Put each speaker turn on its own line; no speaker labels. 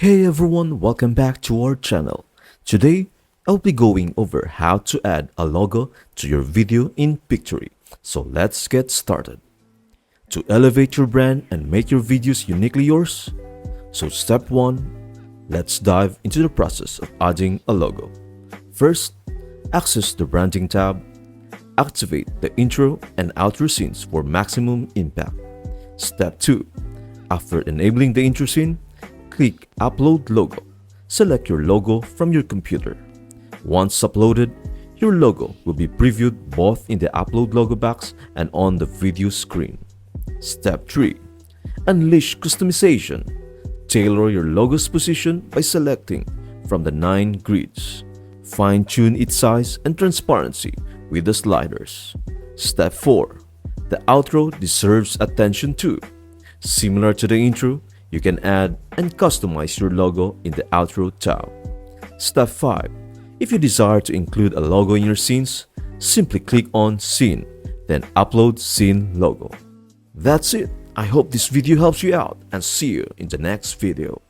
Hey everyone, welcome back to our channel. Today, I'll be going over how to add a logo to your video in Pictory. So let's get started. To elevate your brand and make your videos uniquely yours, so step 1, let's dive into the process of adding a logo. First, access the branding tab, activate the intro and outro scenes for maximum impact. Step 2, after enabling the intro scene, click Upload Logo. Select your logo from your computer. Once uploaded, your logo will be previewed both in the Upload Logo box and on the video screen. Step 3. Unleash customization. Tailor your logo's position by selecting from the 9 grids. Fine-tune its size and transparency with the sliders. Step 4. The outro deserves attention too. Similar to the intro, you can add and customize your logo in the Outro tab. Step 5. If you desire to include a logo in your scenes, simply click on Scene, then upload Scene Logo. That's it. I hope this video helps you out and see you in the next video.